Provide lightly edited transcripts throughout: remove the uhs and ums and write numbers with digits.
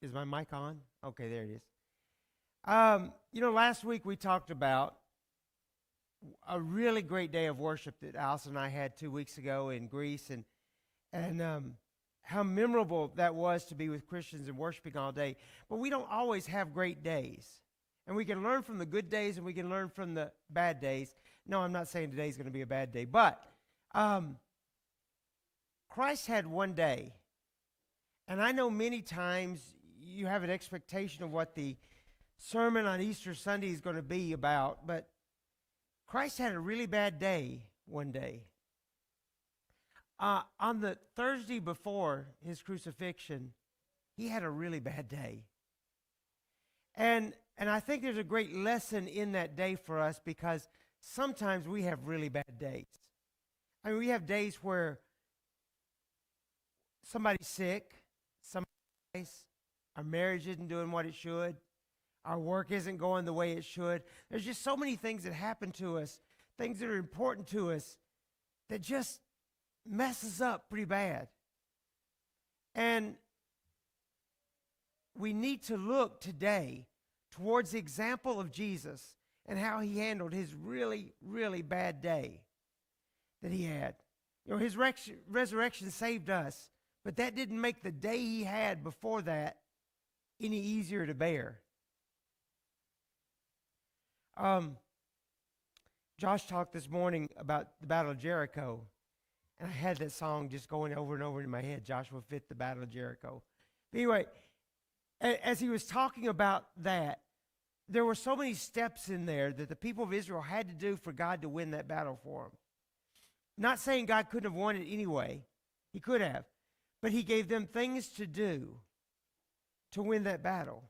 Is my mic on? Okay, there it is. Last week we talked about a really great day of worship that Alice and I had 2 weeks ago in Greece, and how memorable that was to be with Christians and worshiping all day. But we don't always have great days, and we can learn from the good days and we can learn from the bad days. No, I'm not saying today's going to be a bad day, but Christ had one day, and I know many times you have an expectation of what the sermon on Easter Sunday is going to be about, but Christ had a really bad day one day. On the Thursday before his crucifixion, he had a really bad day. And I think there's a great lesson in that day for us, because sometimes we have really bad days. I mean, we have days where somebody's sick, somebody dies, our marriage isn't doing what it should, our work isn't going the way it should. There's just so many things that happen to us, things that are important to us, that just messes up pretty bad. And we need to look today towards the example of Jesus and how he handled his really, really bad day that he had. His resurrection saved us, but that didn't make the day he had before that any easier to bear. Josh talked this morning about the Battle of Jericho, and I had that song just going over and over in my head, Joshua Fit, the Battle of Jericho. But anyway, as he was talking about that, there were so many steps in there that the people of Israel had to do for God to win that battle for them. Not saying God couldn't have won it anyway. He could have. But he gave them things to do to win that battle.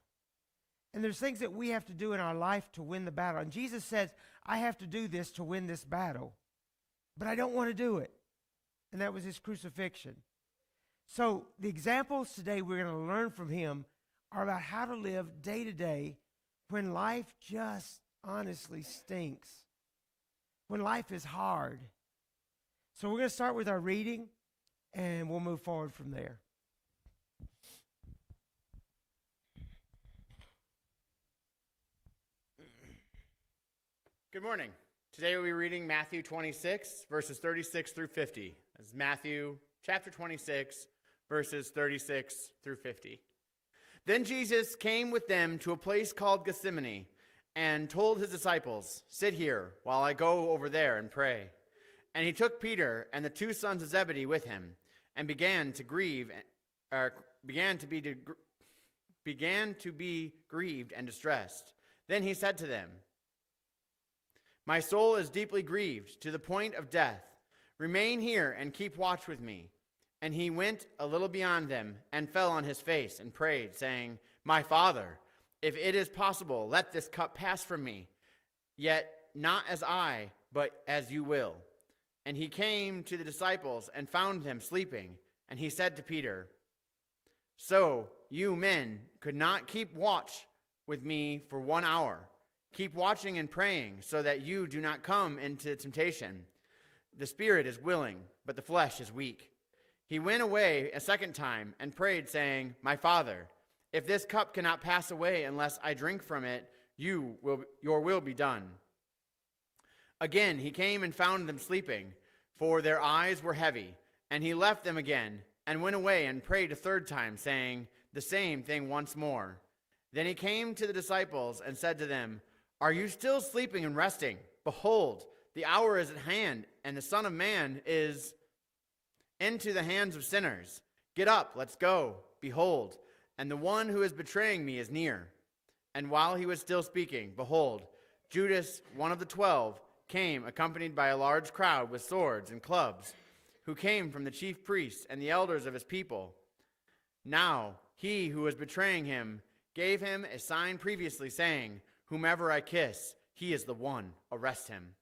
And there's things that we have to do in our life to win the battle. And Jesus says, I have to do this to win this battle, but I don't want to do it. And that was his crucifixion. So the examples today we're going to learn from him are about how to live day to day when life just honestly stinks, when life is hard. So we're going to start with our reading, and we'll move forward from there. Good morning. Today we'll be reading Matthew 26, verses 36 through 50. That's Matthew chapter 26, verses 36 through 50. Then Jesus came with them to a place called Gethsemane and told his disciples, "Sit here while I go over there and pray." And he took Peter and the two sons of Zebedee with him and began to be grieved and distressed. Then he said to them, "My soul is deeply grieved to the point of death. Remain here and keep watch with me." And he went a little beyond them and fell on his face and prayed, saying, "My Father, if it is possible, let this cup pass from me. Yet not as I, but as you will." And he came to the disciples and found them sleeping. And he said to Peter, "So you men could not keep watch with me for 1 hour. Keep watching and praying so that you do not come into temptation. The spirit is willing, but the flesh is weak." He went away a second time and prayed, saying, "My Father, if this cup cannot pass away unless I drink from it, your will be done." Again he came and found them sleeping, for their eyes were heavy. And he left them again and went away and prayed a third time, saying the same thing once more. Then he came to the disciples and said to them, "Are you still sleeping and resting? Behold, the hour is at hand, and the Son of Man is into the hands of sinners. Get up, let's go. Behold, and the one who is betraying me is near." And while he was still speaking, behold, Judas, one of the 12, came accompanied by a large crowd with swords and clubs, who came from the chief priests and the elders of his people. Now he who was betraying him gave him a sign previously, saying, "Whomever I kiss, he is the one. Arrest him."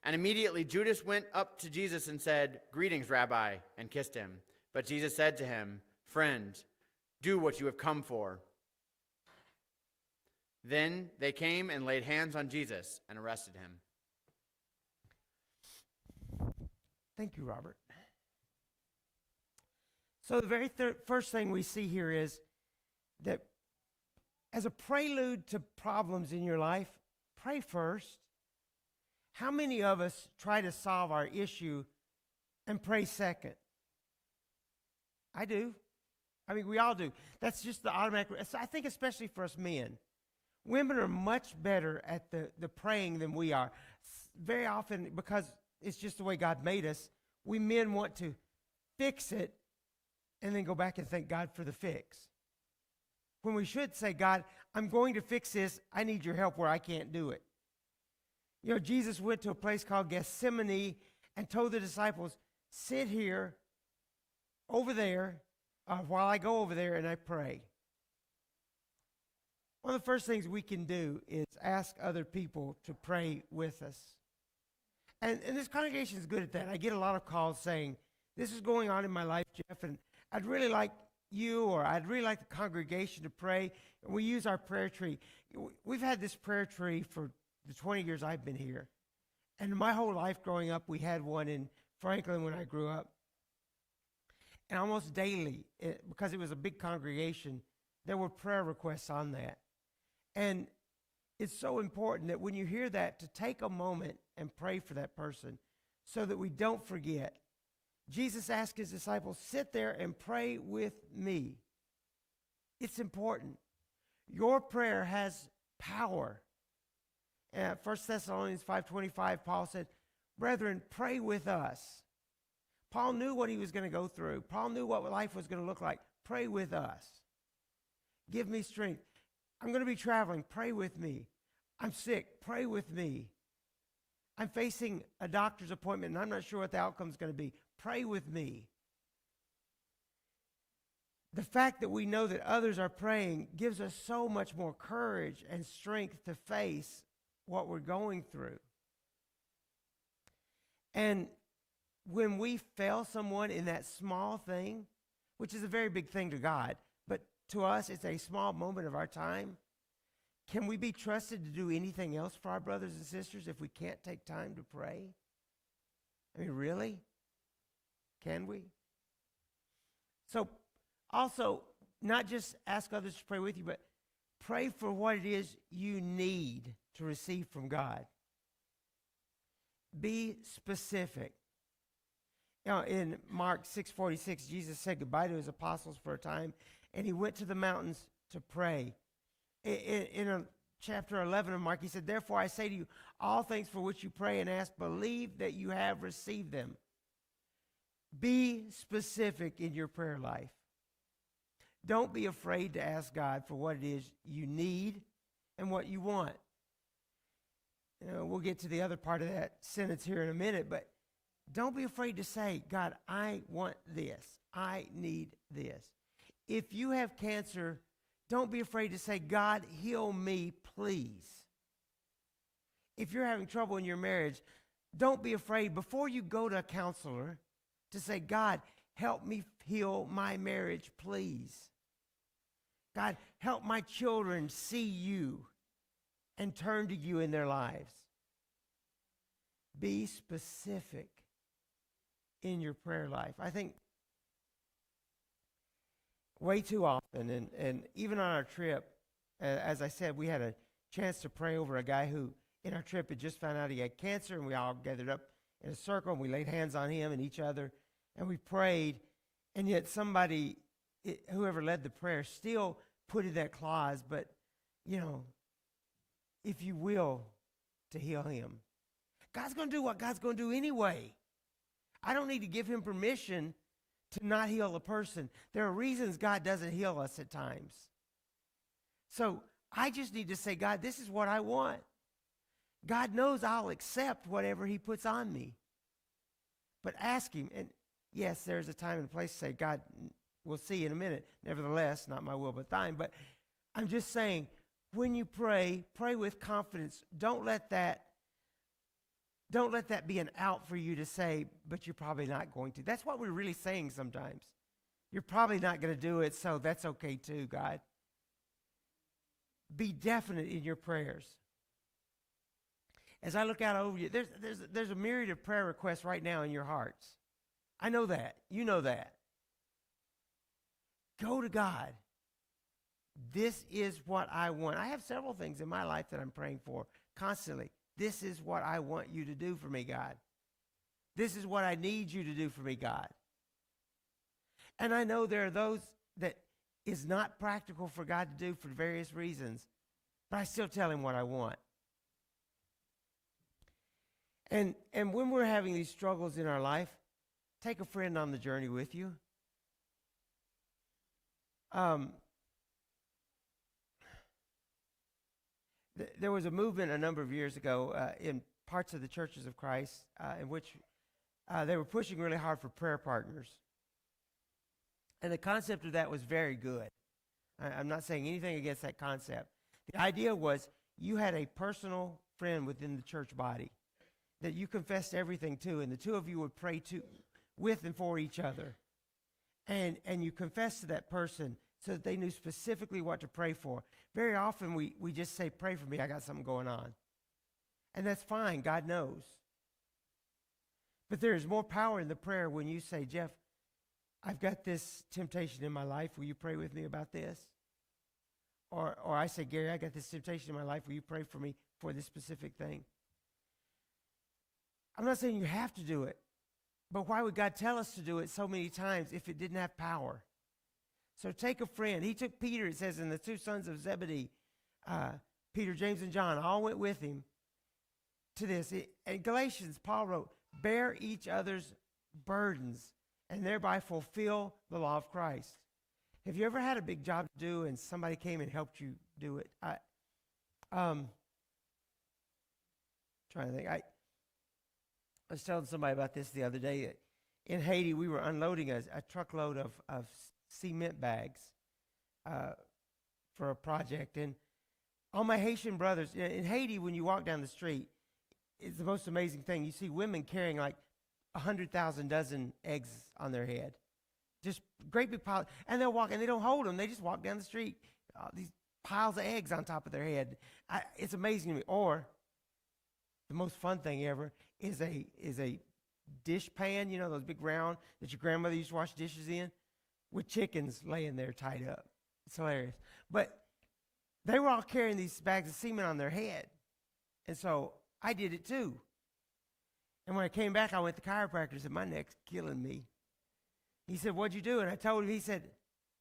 And immediately Judas went up to Jesus and said, "Greetings, Rabbi," and kissed him. But Jesus said to him, "Friend, do what you have come for." Then they came and laid hands on Jesus and arrested him. Thank you, Robert. So the very first thing we see here is that as a prelude to problems in your life, pray first. How many of us try to solve our issue and pray second? I do. I mean, we all do. That's just the automatic. I think especially for us men. Women are much better at the praying than we are. Very often, because it's just the way God made us, we men want to fix it and then go back and thank God for the fix. When we should say, God, I'm going to fix this. I need your help where I can't do it. You know, Jesus went to a place called Gethsemane and told the disciples, sit here, over there, while I go over there and I pray. One of the first things we can do is ask other people to pray with us. And this congregation is good at that. I get a lot of calls saying, this is going on in my life, Jeff, and I'd really like you or I'd really like the congregation to pray. And we use our prayer tree. We've had this prayer tree for the 20 years I've been here. And my whole life growing up, we had one in Franklin when I grew up. And almost daily, because it was a big congregation, there were prayer requests on that. And it's so important that when you hear that, to take a moment and pray for that person so that we don't forget. Jesus asked his disciples, sit there and pray with me. It's important. Your prayer has power. 1 Thessalonians 5:25, Paul said, brethren, pray with us. Paul knew what he was going to go through. Paul knew what life was going to look like. Pray with us. Give me strength. I'm going to be traveling. Pray with me. I'm sick. Pray with me. I'm facing a doctor's appointment, and I'm not sure what the outcome is going to be. Pray with me. The fact that we know that others are praying gives us so much more courage and strength to face what we're going through. And when we fail someone in that small thing, which is a very big thing to God, but to us it's a small moment of our time, can we be trusted to do anything else for our brothers and sisters if we can't take time to pray? I mean, really? Can we? So also, not just ask others to pray with you, but pray for what it is you need to receive from God. Be specific. You know, in Mark 6:46, Jesus said goodbye to his apostles for a time, and he went to the mountains to pray. In chapter 11 of Mark, he said, therefore I say to you, all things for which you pray and ask, believe that you have received them. Be specific in your prayer life. Don't be afraid to ask God for what it is you need and what you want. You know, we'll get to the other part of that sentence here in a minute, but don't be afraid to say, God, I want this. I need this. If you have cancer, don't be afraid to say, God, heal me, please. If you're having trouble in your marriage, don't be afraid before you go to a counselor to say, God, help me heal my marriage, please. God, help my children see you and turn to you in their lives. Be specific in your prayer life. I think way too often, and even on our trip, as I said, we had a chance to pray over a guy who, in our trip, had just found out he had cancer, and we all gathered up in a circle, and we laid hands on him and each other, and we prayed, and yet somebody, whoever led the prayer, still put in that clause, but, you know, if you will, to heal him. God's going to do what God's going to do anyway. I don't need to give him permission to not heal a person. There are reasons God doesn't heal us at times. So I just need to say, God, this is what I want. God knows I'll accept whatever he puts on me. But ask him. And yes, there's a time and a place to say, God, we'll see in a minute. Nevertheless, not my will but thine. But I'm just saying, when you pray, pray with confidence. Don't let that be an out for you to say, but you're probably not going to. That's what we're really saying sometimes. You're probably not going to do it, so that's okay too, God. Be definite in your prayers. As I look out over you, there's a myriad of prayer requests right now in your hearts. I know that. You know that. Go to God. this is what I want. I have several things in my life that I'm praying for constantly. This is what I want you to do for me, God. This is what I need you to do for me, God. And I know there are those that is not practical for God to do for various reasons, but I still tell him what I want. And when we're having these struggles in our life, take a friend on the journey with you. There was a movement a number of years ago in parts of the Churches of Christ in which they were pushing really hard for prayer partners. And the concept of that was very good. I'm not saying anything against that concept. The idea was you had a personal friend within the church body that you confessed everything to, and the two of you would pray with and for each other. And you confessed to that person so that they knew specifically what to pray for. Very often we just say, pray for me, I got something going on. And that's fine, God knows. But there is more power in the prayer when you say, Jeff, I've got this temptation in my life. Will you pray with me about this? Or I say, Gary, I got this temptation in my life. Will you pray for me for this specific thing? I'm not saying you have to do it. But why would God tell us to do it so many times if it didn't have power? So take a friend. He took Peter, it says, and the two sons of Zebedee, Peter, James, and John, all went with him to this. In Galatians, Paul wrote, bear each other's burdens and thereby fulfill the law of Christ. Have you ever had a big job to do and somebody came and helped you do it? Trying to think. I was telling somebody about this the other day. In Haiti, we were unloading a truckload of cement bags for a project. And all my Haitian brothers, in Haiti, when you walk down the street, it's the most amazing thing. You see women carrying like 100,000 dozen eggs on their head. Just great big piles. And they'll walk, and they don't hold them. They just walk down the street, these piles of eggs on top of their head. It's amazing to me. Or the most fun thing ever is a dish pan, you know, those big round that your grandmother used to wash dishes in, with chickens laying there tied up. It's hilarious. But they were all carrying these bags of cement on their head. And so I did it too. And when I came back, I went to the chiropractor and said, my neck's killing me. He said, what'd you do? And I told him, he said,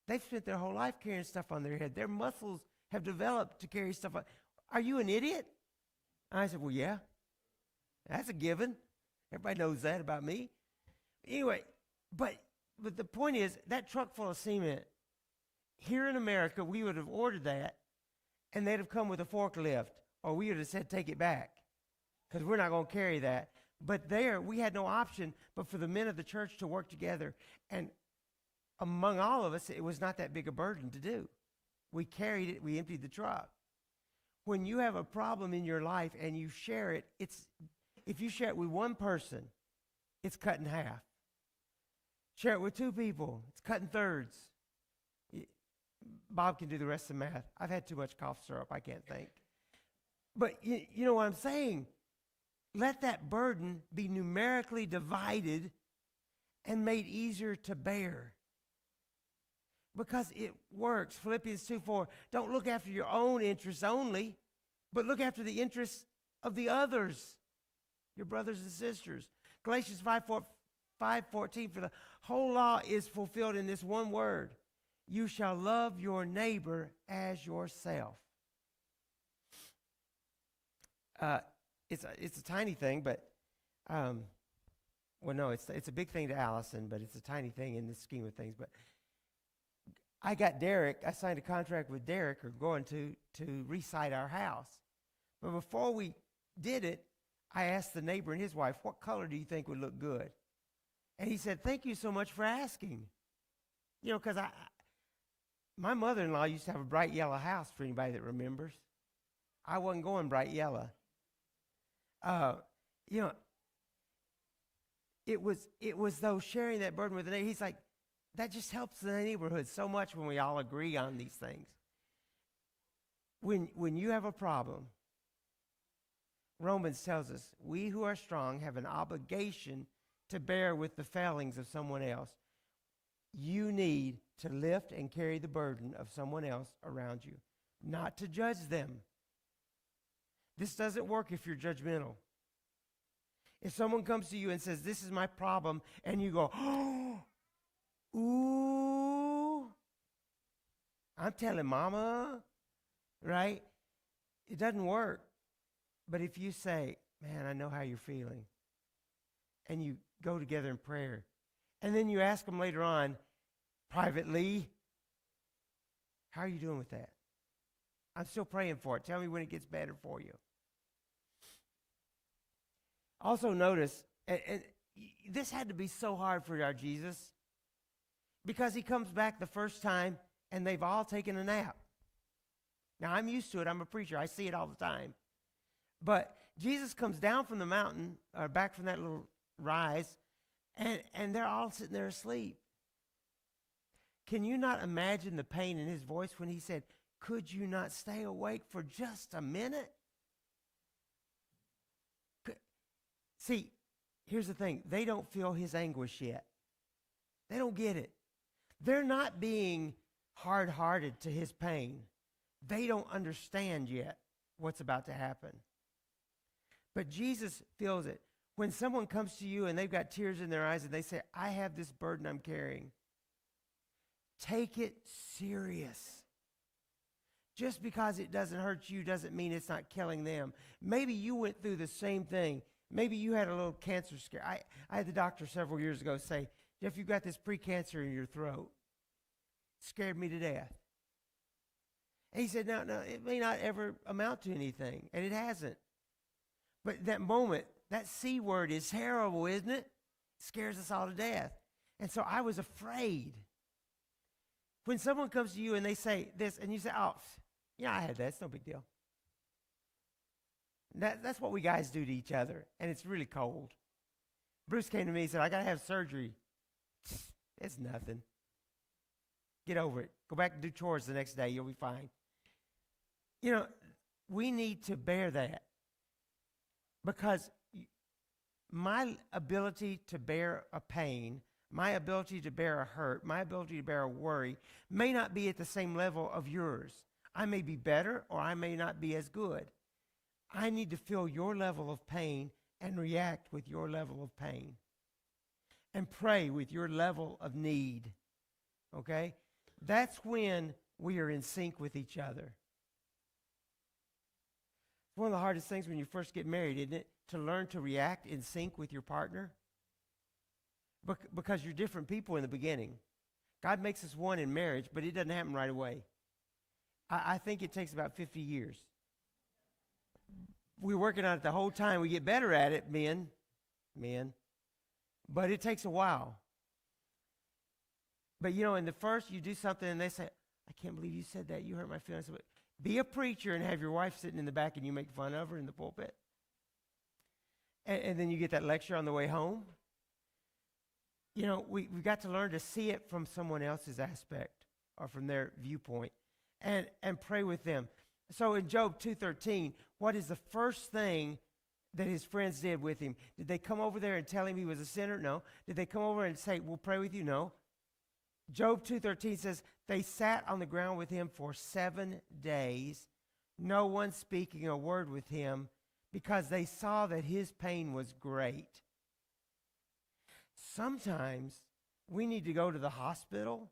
they've spent their whole life carrying stuff on their head. Their muscles have developed to carry stuff on. Are you an idiot? And I said, well, yeah. That's a given. Everybody knows that about me. Anyway, but the point is, that truck full of cement, here in America, we would have ordered that, and they'd have come with a forklift, or we would have said, take it back, because we're not going to carry that. But there, we had no option but for the men of the church to work together. And among all of us, it was not that big a burden to do. We carried it. We emptied the truck. When you have a problem in your life and you share it, if you share it with one person, it's cut in half. Share it with two people, it's cut in thirds. Bob can do the rest of the math. I've had too much cough syrup. I can't think. But you know what I'm saying? Let that burden be numerically divided and made easier to bear. Because it works. Philippians 2:4. Don't look after your own interests only, but look after the interests of the others, your brothers and sisters. Galatians 5:14. For the whole law is fulfilled in this one word. You shall love your neighbor as yourself. It's a tiny thing, but, well, no, it's a big thing to Allison, but it's a tiny thing in the scheme of things. But I signed a contract with Derek, or going to re-site our house. But before we did it, I asked the neighbor and his wife, what color do you think would look good? And he said, thank you so much for asking. You know, because my mother-in-law used to have a bright yellow house, for anybody that remembers. I wasn't going bright yellow. You know, it was though sharing that burden with the neighbor. He's like, that just helps the neighborhood so much when we all agree on these things. When you have a problem, Romans tells us, we who are strong have an obligation to bear with the failings of someone else. You need to lift and carry the burden of someone else around you, not to judge them. This doesn't work if you're judgmental. If someone comes to you and says, this is my problem, and you go, oh, ooh, I'm telling mama, right? It doesn't work. But if you say, man, I know how you're feeling, and you go together in prayer, and then you ask them later on, privately, how are you doing with that? I'm still praying for it. Tell me when it gets better for you. Also notice, and this had to be so hard for our Jesus, because he comes back the first time and they've all taken a nap. Now, I'm used to it. I'm a preacher. I see it all the time. But Jesus comes down from the mountain, or back from that little rise, and they're all sitting there asleep. Can you not imagine the pain in his voice when he said, could you not stay awake for just a minute? See, here's the thing. They don't feel his anguish yet. They don't get it. They're not being hard-hearted to his pain. They don't understand yet what's about to happen. But Jesus feels it. When someone comes to you and they've got tears in their eyes and they say, I have this burden I'm carrying, take it serious. Just because it doesn't hurt you doesn't mean it's not killing them. Maybe you went through the same thing. Maybe you had a little cancer scare. I had the doctor several years ago say, Jeff, you've got this precancer in your throat. It scared me to death. And he said, no, it may not ever amount to anything. And it hasn't. But that moment, that C word is terrible, isn't it? It scares us all to death. And so I was afraid. When someone comes to you and they say this, and you say, oh, yeah, I had that. It's no big deal. That's what we guys do to each other, and it's really cold. Bruce came to me and said, I got to have surgery. It's nothing. Get over it. Go back and do chores the next day. You'll be fine. You know, we need to bear that, because my ability to bear a pain, my ability to bear a hurt, my ability to bear a worry may not be at the same level of yours. I may be better, or I may not be as good. I need to feel your level of pain and react with your level of pain and pray with your level of need, okay? That's when we are in sync with each other. It's one of the hardest things when you first get married, isn't it? To learn to react in sync with your partner. Because you're different people in the beginning. God makes us one in marriage, but it doesn't happen right away. I think it takes about 50 years. We're working on it the whole time. We get better at it, men. But it takes a while. But you know, in the first, you do something and they say, I can't believe you said that. You hurt my feelings. Be a preacher and have your wife sitting in the back and you make fun of her in the pulpit. And then you get that lecture on the way home. You know, we've got to learn to see it from someone else's aspect or from their viewpoint and pray with them. So in Job 2:13, what is the first thing that his friends did with him? Did they come over there and tell him he was a sinner? No. Did they come over and say, we'll pray with you? No. Job 2:13 says, they sat on the ground with him for 7 days, no one speaking a word with him, because they saw that his pain was great. Sometimes we need to go to the hospital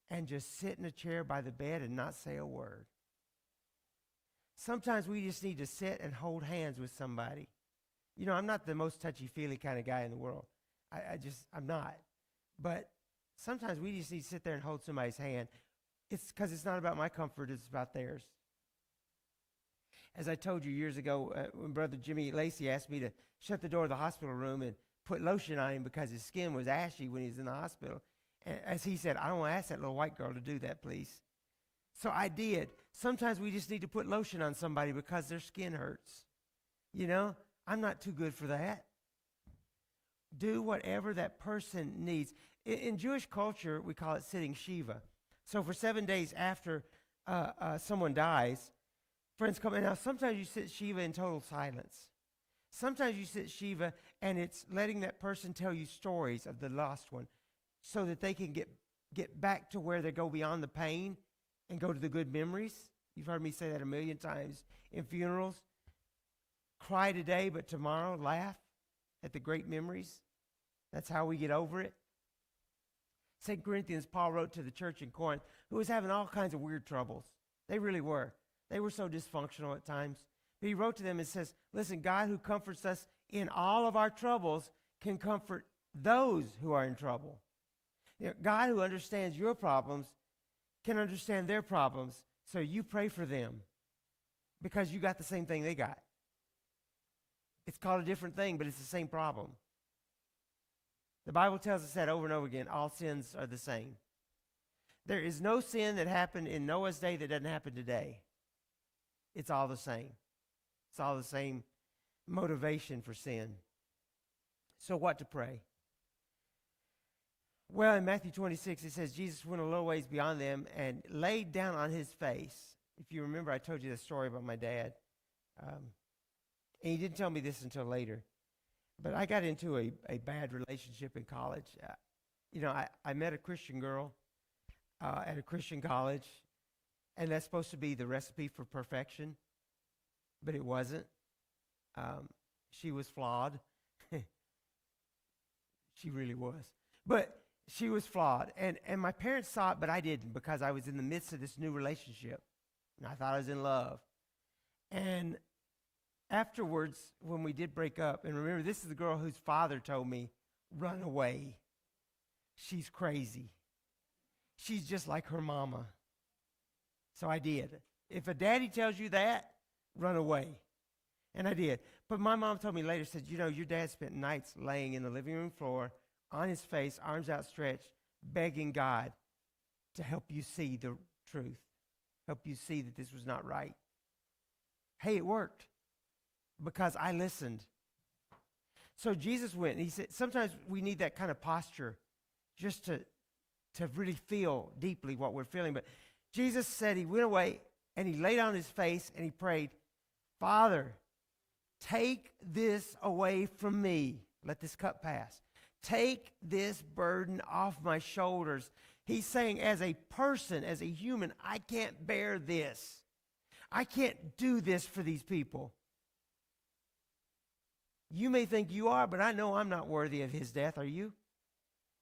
and just sit in a chair by the bed and not say a word. Sometimes we just need to sit and hold hands with somebody. You know, I'm not the most touchy-feely kind of guy in the world. I'm not. But sometimes we just need to sit there and hold somebody's hand. It's because it's not about my comfort, it's about theirs. As I told you years ago, when Brother Jimmy Lacey asked me to shut the door of the hospital room and put lotion on him because his skin was ashy when he was in the hospital. And as he said, I don't want to ask that little white girl to do that, please. So I did. Sometimes we just need to put lotion on somebody because their skin hurts. You know, I'm not too good for that. Do whatever that person needs. In Jewish culture, we call it sitting Shiva. So for 7 days after someone dies, friends come in. Now, sometimes you sit Shiva in total silence. Sometimes you sit Shiva and it's letting that person tell you stories of the lost one so that they can get get back to where they go beyond the pain and go to the good memories. You've heard me say that a million times in funerals. Cry today, but tomorrow laugh at the great memories. That's how we get over it. 2 Corinthians, Paul wrote to the church in Corinth, who was having all kinds of weird troubles. They really were. They were so dysfunctional at times. But he wrote to them and says, listen, God who comforts us in all of our troubles can comfort those who are in trouble. You know, God who understands your problems can understand their problems. So you pray for them because you got the same thing they got. It's called a different thing, but it's the same problem. The Bible tells us that over and over again. All sins are the same. There is no sin that happened in Noah's day that doesn't happen today. It's all the same. It's all the same motivation for sin. So what to pray? Well, in Matthew 26, it says, Jesus went a little ways beyond them and laid down on his face. If you remember, I told you the story about my dad. And he didn't tell me this until later. But I got into a bad relationship in college. I met a Christian girl at a Christian college, and that's supposed to be the recipe for perfection, but it wasn't. She was flawed. She really was. But she was flawed, and my parents saw it, but I didn't, because I was in the midst of this new relationship, and I thought I was in love. And afterwards, when we did break up, and remember, this is the girl whose father told me, run away. She's crazy. She's just like her mama. So I did. If a daddy tells you that, run away. And I did. But my mom told me later, said, your dad spent nights laying in the living room floor, on his face, arms outstretched, begging God to help you see the truth, help you see that this was not right. Hey, it worked because I listened. So Jesus went, and he said, sometimes we need that kind of posture just to really feel deeply what we're feeling. But Jesus said he went away, and he laid on his face, and he prayed, Father, take this away from me. Let this cup pass. Take this burden off my shoulders. He's saying, as a person, as a human, I can't bear this. I can't do this for these people. You may think you are, but I know I'm not worthy of his death. Are you?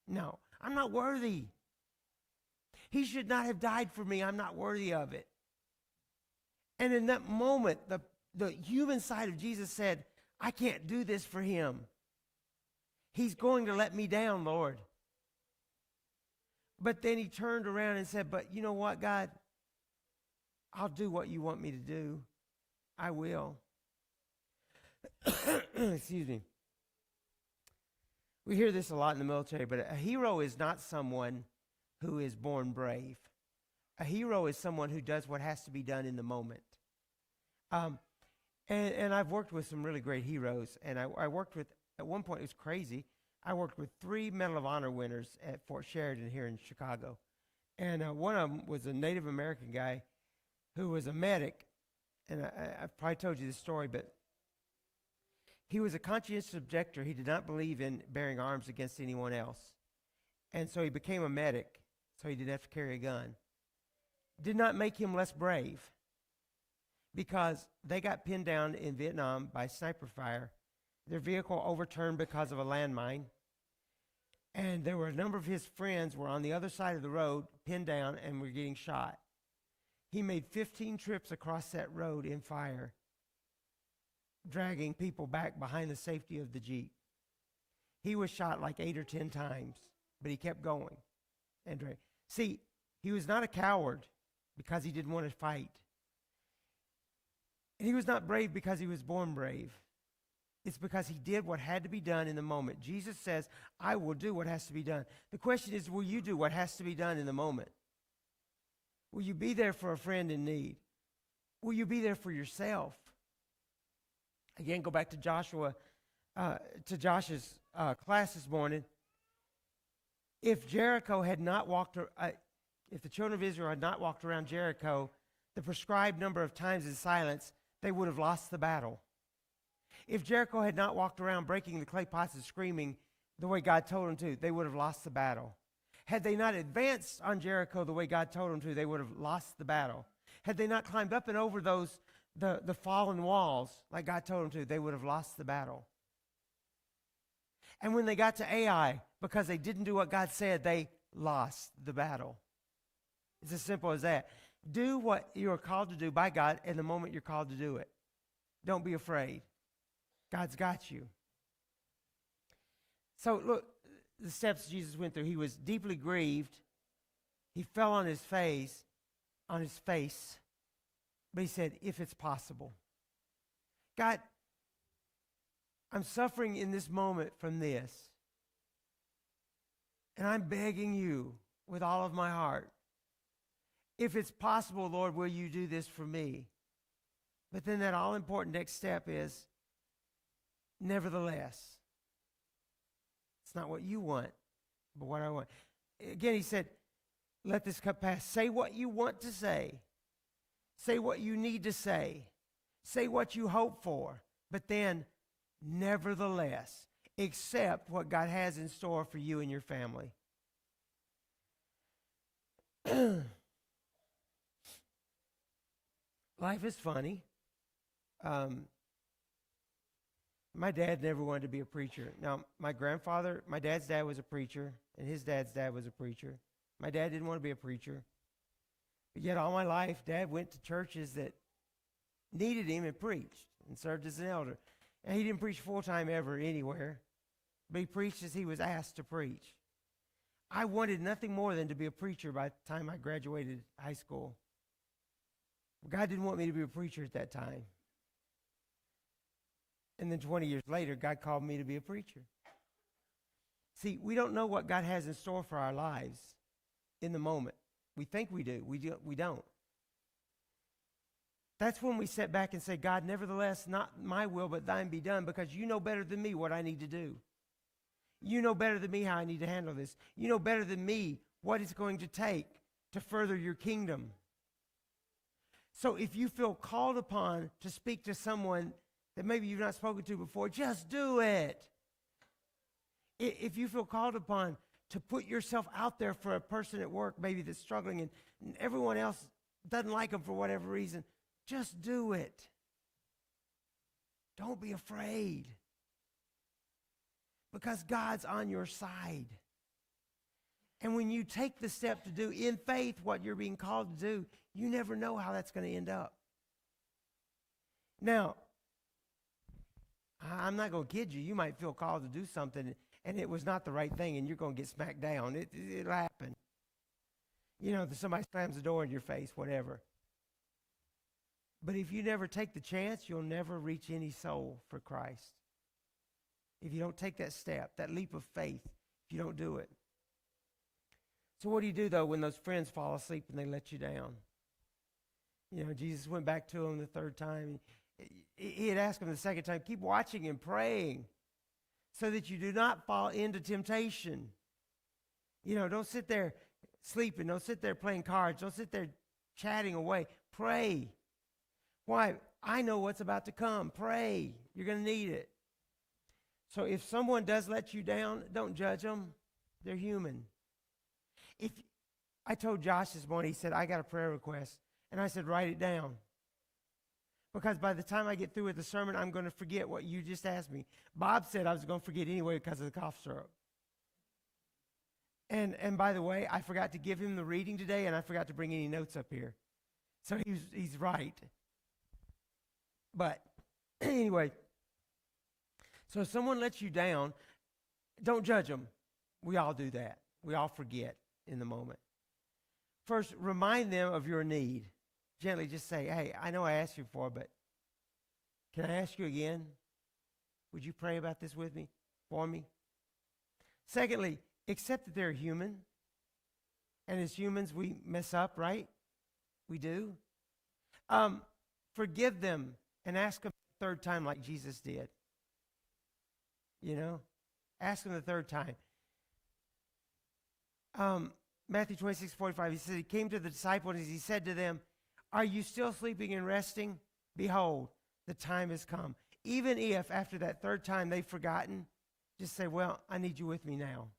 No, I'm not worthy. He should not have died for me. I'm not worthy of it. And in that moment, the human side of Jesus said, I can't do this for him. He's going to let me down, Lord. But then he turned around and said, but you know what, God? I'll do what you want me to do. I will. Excuse me. We hear this a lot in the military, but a hero is not someone who is born brave. A hero is someone who does what has to be done in the moment. And I've worked with some really great heroes, and I worked with, at one point it was crazy, I worked with 3 Medal of Honor winners at Fort Sheridan here in Chicago. And one of them was a Native American guy who was a medic, and I've probably told you this story, but he was a conscientious objector. He did not believe in bearing arms against anyone else. And so he became a medic, so he didn't have to carry a gun. Did not make him less brave, because they got pinned down in Vietnam by sniper fire. Their vehicle overturned because of a landmine. And there were a number of his friends were on the other side of the road, pinned down, and were getting shot. He made 15 trips across that road in fire, dragging people back behind the safety of the Jeep. He was shot like 8 or 10 times, but he kept going. See, he was not a coward because he didn't want to fight. And he was not brave because he was born brave. It's because he did what had to be done in the moment. Jesus says, I will do what has to be done. The question is, will you do what has to be done in the moment? Will you be there for a friend in need? Will you be there for yourself? Again, go back to Josh's class this morning. If Jericho had not walked, if the children of Israel had not walked around Jericho the prescribed number of times in silence, they would have lost the battle. If Jericho had not walked around breaking the clay pots and screaming the way God told them to, they would have lost the battle. Had they not advanced on Jericho the way God told them to, they would have lost the battle. Had they not climbed up and over the fallen walls like God told them to, they would have lost the battle. And when they got to Ai, because they didn't do what God said, they lost the battle. It's as simple as that. Do what you are called to do by God in the moment you're called to do it. Don't be afraid. God's got you. So look, the steps Jesus went through. He was deeply grieved. He fell on his face, but he said, if it's possible. God, I'm suffering in this moment from this. And I'm begging you with all of my heart, if it's possible, Lord, will you do this for me? But then that all-important next step is, nevertheless. It's not what you want, but what I want. Again, he said, let this cup pass. Say what you want to say. Say what you need to say. Say what you hope for. But then, nevertheless, accept what God has in store for you and your family. Life is funny. My dad never wanted to be a preacher. Now, my dad's dad was a preacher, and his dad's dad was a preacher. My dad didn't want to be a preacher. But yet all my life, Dad went to churches that needed him and preached and served as an elder. And he didn't preach full-time ever anywhere, but he preached as he was asked to preach. I wanted nothing more than to be a preacher by the time I graduated high school. God didn't want me to be a preacher at that time. And then 20 years later, God called me to be a preacher. See, we don't know what God has in store for our lives in the moment. We think we do. We don't. That's when we sit back and say, God, nevertheless, not my will, but thine be done, because you know better than me what I need to do. You know better than me how I need to handle this. You know better than me what it's going to take to further your kingdom. So if you feel called upon to speak to someone that maybe you've not spoken to before, just do it. If you feel called upon to put yourself out there for a person at work maybe that's struggling and everyone else doesn't like them for whatever reason, just do it. Don't be afraid. Because God's on your side. And when you take the step to do in faith what you're being called to do, you never know how that's going to end up. Now, I'm not going to kid you. You might feel called to do something and it was not the right thing and you're going to get smacked down. It'll happen. You know, somebody slams the door in your face, whatever. But if you never take the chance, you'll never reach any soul for Christ. If you don't take that step, that leap of faith, if you don't do it. So what do you do, though, when those friends fall asleep and they let you down? You know, Jesus went back to them the third time. He had asked them the second time, keep watching and praying so that you do not fall into temptation. You know, don't sit there sleeping. Don't sit there playing cards. Don't sit there chatting away. Pray. Why? I know what's about to come. Pray. You're going to need it. So if someone does let you down, don't judge them. They're human. If I told Josh this morning, he said, I got a prayer request. And I said, write it down. Because by the time I get through with the sermon, I'm going to forget what you just asked me. Bob said I was going to forget anyway because of the cough syrup. And by the way, I forgot to give him the reading today, and I forgot to bring any notes up here. So he's right. But anyway, so if someone lets you down, don't judge them. We all do that. We all forget in the moment. First, remind them of your need. Gently just say, hey, I know I asked you before, but can I ask you again? Would you pray about this with me, for me? Secondly, accept that they're human. And as humans, we mess up, right? We do. Forgive them and ask them the third time like Jesus did. You know? Ask them the third time. Matthew 26:45, he said, he came to the disciples and he said to them, are you still sleeping and resting? Behold, the time has come. Even if after that third time they've forgotten, just say, well, I need you with me now.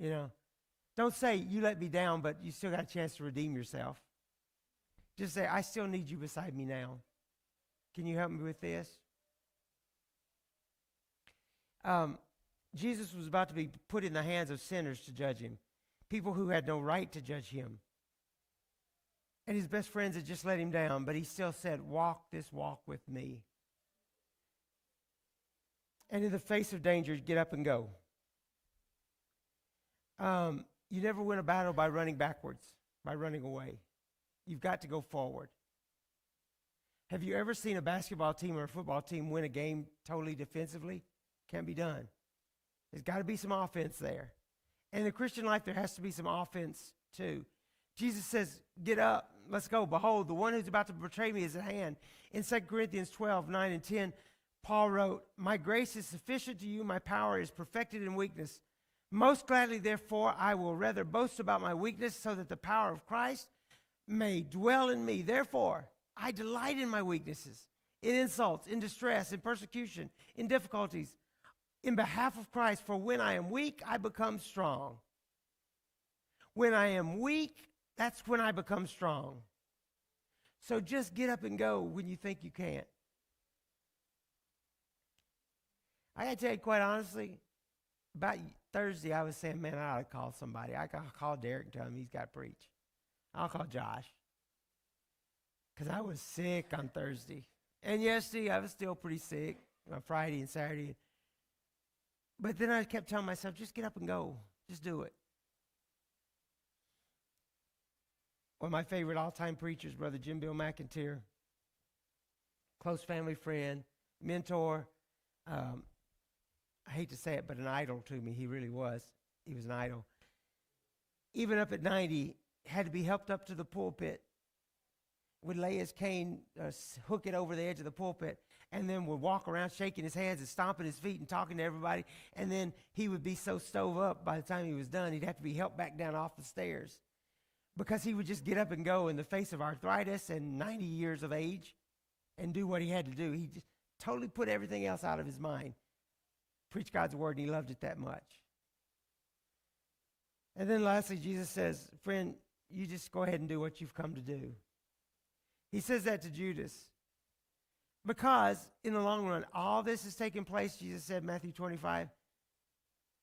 You know, don't say you let me down, but you still got a chance to redeem yourself. Just say, I still need you beside me now. Can you help me with this? Jesus was about to be put in the hands of sinners to judge him, people who had no right to judge him. And his best friends had just let him down, but he still said, walk this walk with me. And in the face of danger, get up and go. You never win a battle by running backwards, by running away. You've got to go forward. Have you ever seen a basketball team or a football team win a game totally defensively? Can't be done. There's got to be some offense there. And in the Christian life, there has to be some offense too. Jesus says, get up, let's go. Behold, the one who's about to betray me is at hand. In 2 Corinthians 12, 9 and 10, Paul wrote, my grace is sufficient to you, my power is perfected in weakness. Most gladly, therefore, I will rather boast about my weakness so that the power of Christ may dwell in me. Therefore, I delight in my weaknesses, in insults, in distress, in persecution, in difficulties, in behalf of Christ. For when I am weak, I become strong. When I am weak, that's when I become strong. So just get up and go when you think you can't. I got to tell you quite honestly, about Thursday I was saying, man, I ought to call somebody. I got to call Derek and tell him he's got to preach. I'll call Josh. Because I was sick on Thursday. And yesterday I was still pretty sick on Friday and Saturday. But then I kept telling myself, just get up and go. Just do it. One of my favorite all-time preachers, Brother Jim Bill McIntyre, close family friend, mentor, I hate to say it, but an idol to me. He really was. He was an idol. Even up at 90, had to be helped up to the pulpit. Would lay his cane, hook it over the edge of the pulpit, and then would walk around shaking his hands and stomping his feet and talking to everybody. And then he would be so stove up by the time he was done, he'd have to be helped back down off the stairs. Because he would just get up and go in the face of arthritis and 90 years of age and do what he had to do. He just totally put everything else out of his mind. Preach God's word, and he loved it that much. And then lastly, Jesus says, friend, you just go ahead and do what you've come to do. He says that to Judas. Because in the long run, all this is taking place, Jesus said, Matthew 25,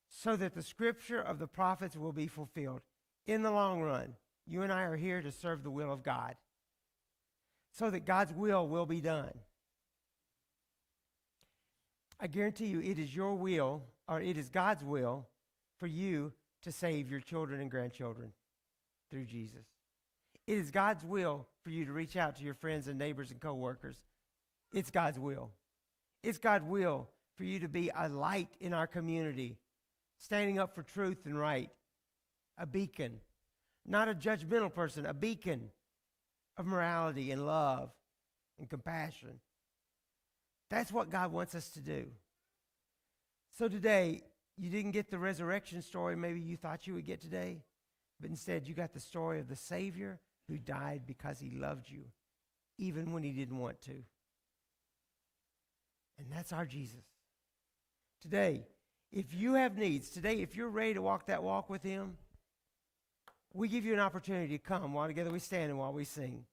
so that the scripture of the prophets will be fulfilled. In the long run, you and I are here to serve the will of God, so that God's will be done. I guarantee you it is your will, or it is God's will, for you to save your children and grandchildren through Jesus. It is God's will for you to reach out to your friends and neighbors and coworkers. It's God's will. It's God's will for you to be a light in our community, standing up for truth and right, a beacon, not a judgmental person, a beacon of morality and love and compassion. That's what God wants us to do. So today, you didn't get the resurrection story maybe you thought you would get today, but instead you got the story of the Savior who died because he loved you, even when he didn't want to. And that's our Jesus. Today, if you have needs, today, if you're ready to walk that walk with him, we give you an opportunity to come while together we stand and while we sing.